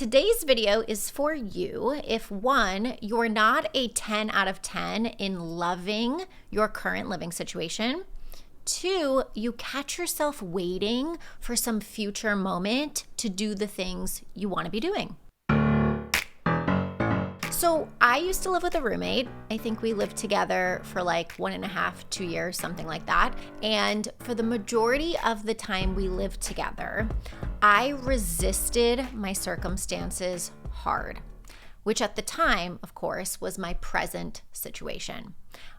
today's video is for you if 1, you're not a 10 out of 10 in loving your current living situation. 2, you catch yourself waiting for some future moment to do the things you want to be doing. So I used to live with a roommate. I think we lived together for like 1.5, 2 years, something like that. And for the majority of the time we lived together, I resisted my circumstances hard, which at the time, of course, was my present situation.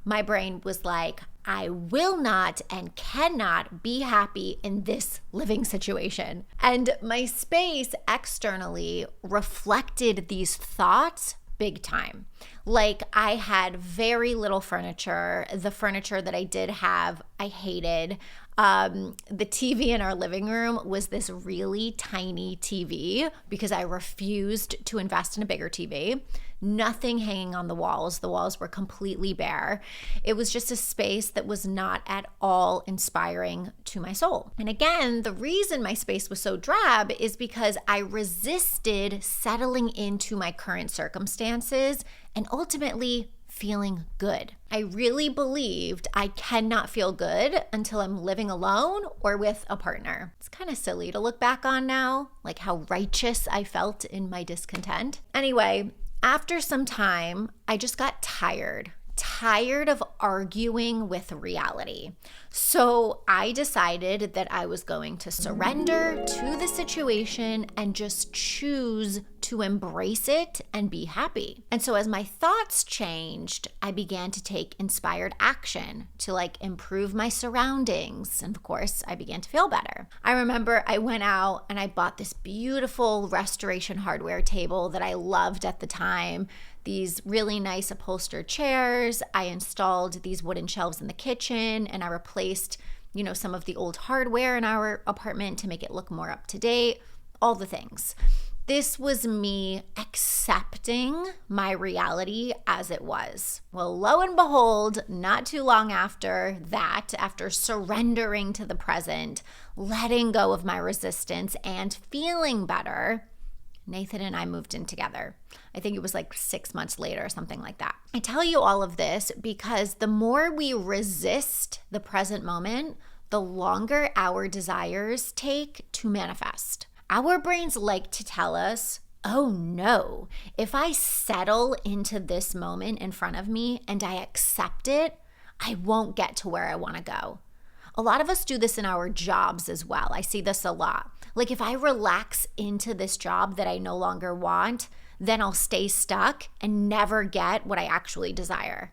My brain was like, I will not and cannot be happy in this living situation. And my space externally reflected these thoughts big time. Like I had very little furniture. The furniture that I did have, I hated. The TV in our living room was this really tiny TV because I refused to invest in a bigger TV. Nothing hanging on the walls. The walls were completely bare. It was just a space that was not at all inspiring to my soul. And again, the reason my space was so drab is because I resisted settling into my current circumstances and ultimately feeling good. I really believed I cannot feel good until I'm living alone or with a partner. It's kind of silly to look back on now, like how righteous I felt in my discontent. Anyway, after some time, I just got tired of arguing with reality. So I decided that I was going to surrender to the situation and just choose to embrace it and be happy. And so as my thoughts changed, I began to take inspired action to improve my surroundings. And of course, I began to feel better. I remember I went out and I bought this beautiful restoration hardware table that I loved at the time. These really nice upholstered chairs. I installed these wooden shelves in the kitchen and I replaced, some of the old hardware in our apartment to make it look more up to date, all the things. This was me accepting my reality as it was. Well, lo and behold, not too long after that, after surrendering to the present, letting go of my resistance and feeling better, Nathan and I moved in together. I think it was 6 months later or something like that. I tell you all of this because the more we resist the present moment, the longer our desires take to manifest. Our brains like to tell us, oh no, if I settle into this moment in front of me and I accept it, I won't get to where I want to go. A lot of us do this in our jobs as well. I see this a lot. If I relax into this job that I no longer want, then I'll stay stuck and never get what I actually desire.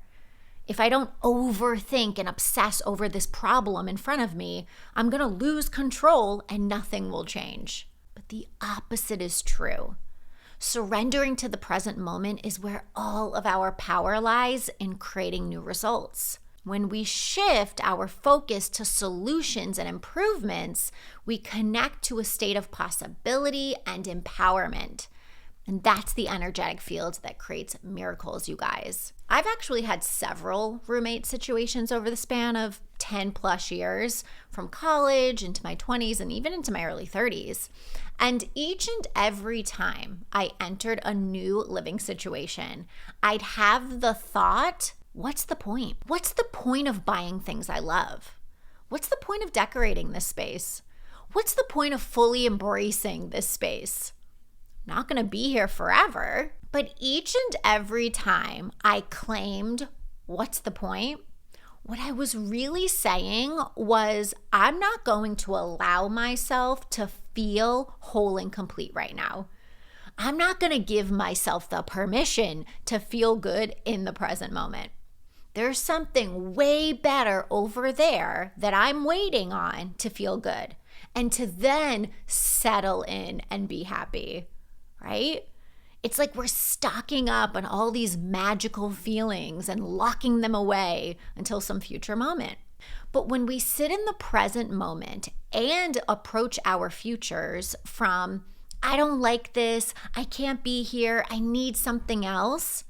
If I don't overthink and obsess over this problem in front of me, I'm going to lose control and nothing will change. But the opposite is true. Surrendering to the present moment is where all of our power lies in creating new results. When we shift our focus to solutions and improvements, we connect to a state of possibility and empowerment. And that's the energetic field that creates miracles, you guys. I've actually had several roommate situations over the span of 10 plus years, from college into my 20s and even into my early 30s. And each and every time I entered a new living situation, I'd have the thought, what's the point? What's the point of buying things I love? What's the point of decorating this space? What's the point of fully embracing this space? I'm not going to be here forever. But each and every time I claimed, what's the point? What I was really saying was, I'm not going to allow myself to feel whole and complete right now. I'm not going to give myself the permission to feel good in the present moment. There's something way better over there that I'm waiting on to feel good and to then settle in and be happy, right? It's like we're stocking up on all these magical feelings and locking them away until some future moment. But when we sit in the present moment and approach our futures from, I don't like this, I can't be here, I need something else,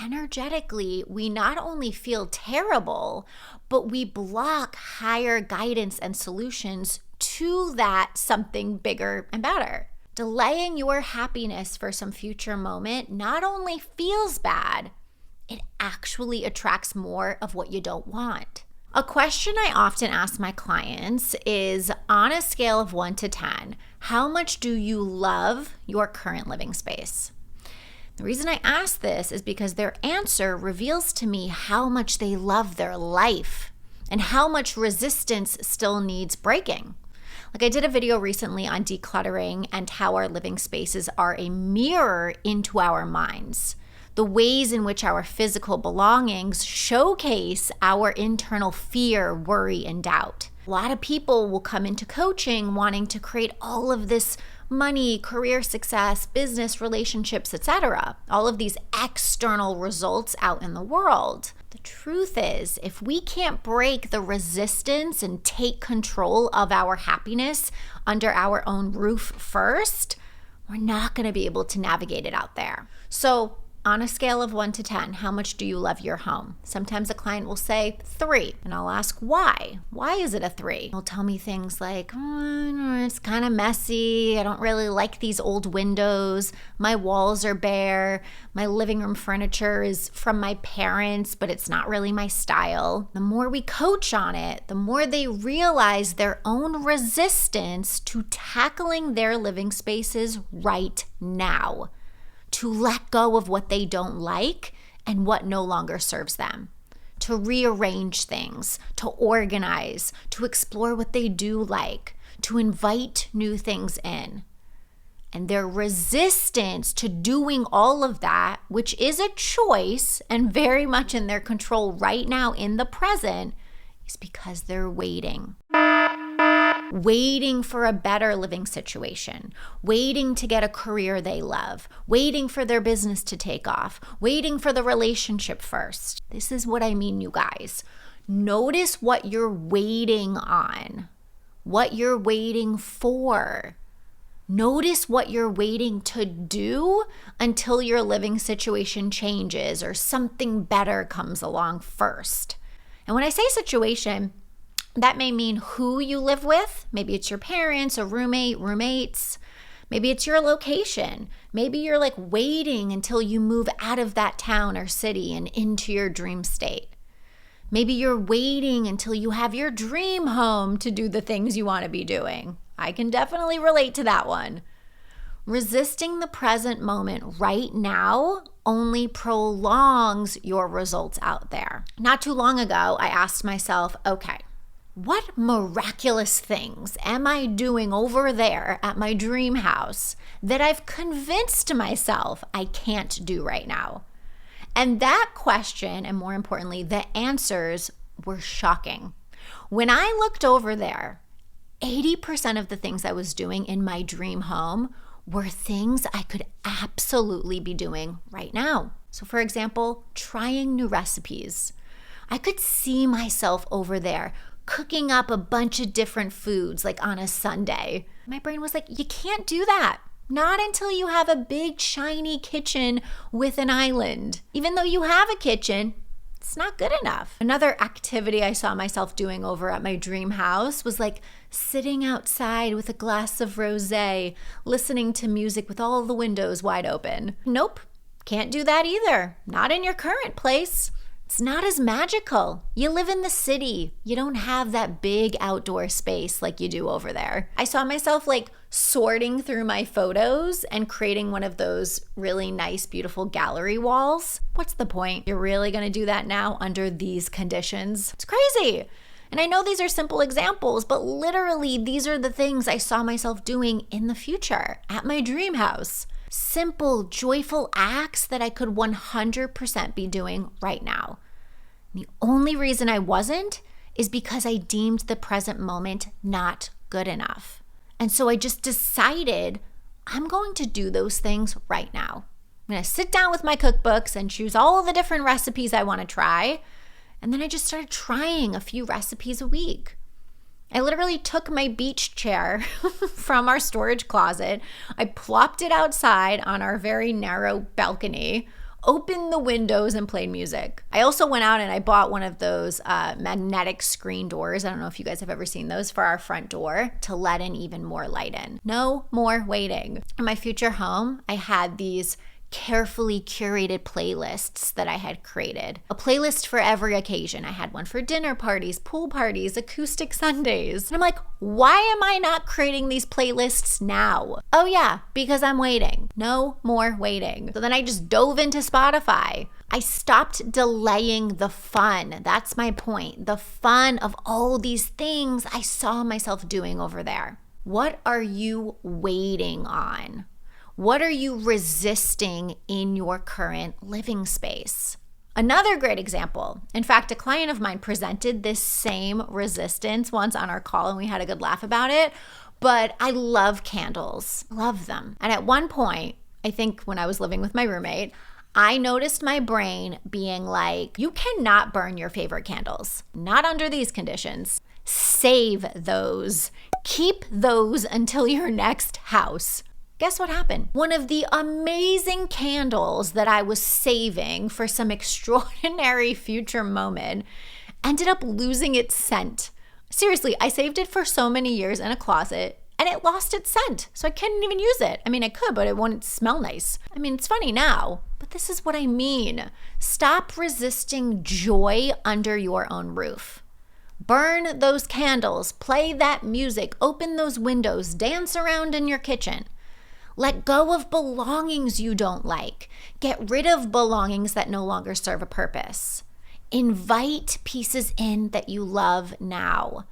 energetically, we not only feel terrible, but we block higher guidance and solutions to that something bigger and better. Delaying your happiness for some future moment not only feels bad, it actually attracts more of what you don't want. A question I often ask my clients is, on a scale of 1 to 10, how much do you love your current living space? The reason I ask this is because their answer reveals to me how much they love their life and how much resistance still needs breaking. Like, I did a video recently on decluttering and how our living spaces are a mirror into our minds. The ways in which our physical belongings showcase our internal fear, worry, and doubt. A lot of people will come into coaching wanting to create all of this money, career success, business, relationships, etc. All of these external results out in the world. The truth is, if we can't break the resistance and take control of our happiness under our own roof first, we're not going to be able to navigate it out there. So, on a scale of 1 to 10, how much do you love your home? Sometimes a client will say 3, and I'll ask why. Why is it a 3? They'll tell me things like, it's kind of messy. I don't really like these old windows. My walls are bare. My living room furniture is from my parents, but it's not really my style. The more we coach on it, the more they realize their own resistance to tackling their living spaces right now, to let go of what they don't like and what no longer serves them, to rearrange things, to organize, to explore what they do like, to invite new things in. And their resistance to doing all of that, which is a choice and very much in their control right now in the present, is because they're waiting for a better living situation, waiting to get a career they love, waiting for their business to take off, waiting for the relationship first. This is what I mean, you guys. Notice what you're waiting on, what you're waiting for. Notice what you're waiting to do until your living situation changes or something better comes along first. And when I say situation, that may mean who you live with. Maybe it's your parents, a roommate, roommates. Maybe it's your location. Maybe you're like waiting until you move out of that town or city and into your dream state. Maybe you're waiting until you have your dream home to do the things you want to be doing. I can definitely relate to that one. Resisting the present moment right now only prolongs your results out there. Not too long ago, I asked myself, okay, what miraculous things am I doing over there at my dream house that I've convinced myself I can't do right now? And that question, and more importantly, the answers were shocking. When I looked over there, 80% of the things I was doing in my dream home were things I could absolutely be doing right now. So for example, trying new recipes. I could see myself over there cooking up a bunch of different foods like on a Sunday. My brain was like, you can't do that. Not until you have a big shiny kitchen with an island. Even though you have a kitchen, it's not good enough. Another activity I saw myself doing over at my dream house was like sitting outside with a glass of rosé, listening to music with all the windows wide open. Nope, can't do that either. Not in your current place. It's not as magical. You live in the city. You don't have that big outdoor space like you do over there. I saw myself like sorting through my photos and creating one of those really nice, beautiful gallery walls. What's the point? You're really gonna do that now under these conditions? It's crazy. And I know these are simple examples, but literally these are the things I saw myself doing in the future at my dream house. Simple, joyful acts that I could 100% be doing right now. The only reason I wasn't is because I deemed the present moment not good enough. And so I just decided I'm going to do those things right now. I'm going to sit down with my cookbooks and choose all the different recipes I want to try. And then I just started trying a few recipes a week. I literally took my beach chair from our storage closet. I plopped it outside on our very narrow balcony, opened the windows and played music. I also went out and I bought one of those magnetic screen doors. I don't know if you guys have ever seen those, for our front door to let in even more light in. No more waiting. In my future home, I had these carefully curated playlists that I had created. A playlist for every occasion. I had one for dinner parties, pool parties, acoustic Sundays. And I'm like, why am I not creating these playlists now? Oh yeah, because I'm waiting. No more waiting. So then I just dove into Spotify. I stopped delaying the fun. That's my point. The fun of all these things I saw myself doing over there. What are you waiting on? What are you resisting in your current living space? Another great example. In fact, a client of mine presented this same resistance once on our call and we had a good laugh about it. But I love candles, love them. And at one point, I think when I was living with my roommate, I noticed my brain being like, you cannot burn your favorite candles, not under these conditions. Save those. Keep those until your next house. Guess what happened? One of the amazing candles that I was saving for some extraordinary future moment ended up losing its scent. Seriously, I saved it for so many years in a closet and it lost its scent. So I couldn't even use it. I mean, I could, but it wouldn't smell nice. I mean, it's funny now, but this is what I mean. Stop resisting joy under your own roof. Burn those candles, play that music, open those windows, dance around in your kitchen. Let go of belongings you don't like. Get rid of belongings that no longer serve a purpose. Invite pieces in that you love now.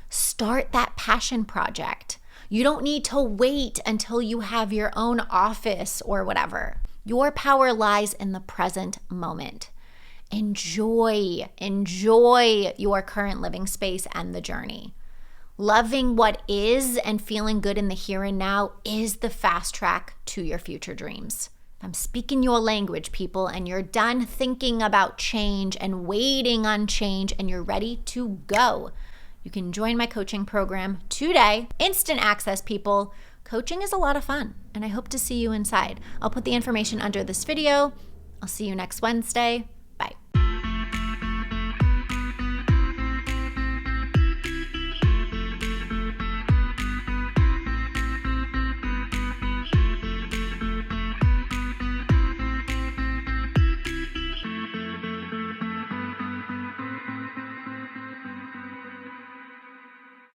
Start that passion project. You don't need to wait until you have your own office or whatever. Your power lies in the present moment. Enjoy your current living space and the journey. Loving what is and feeling good in the here and now is the fast track to your future dreams. I'm speaking your language, people, and you're done thinking about change and waiting on change and you're ready to go. You can join my coaching program today. Instant access, people. Coaching is a lot of fun, and I hope to see you inside. I'll put the information under this video. I'll see you next Wednesday.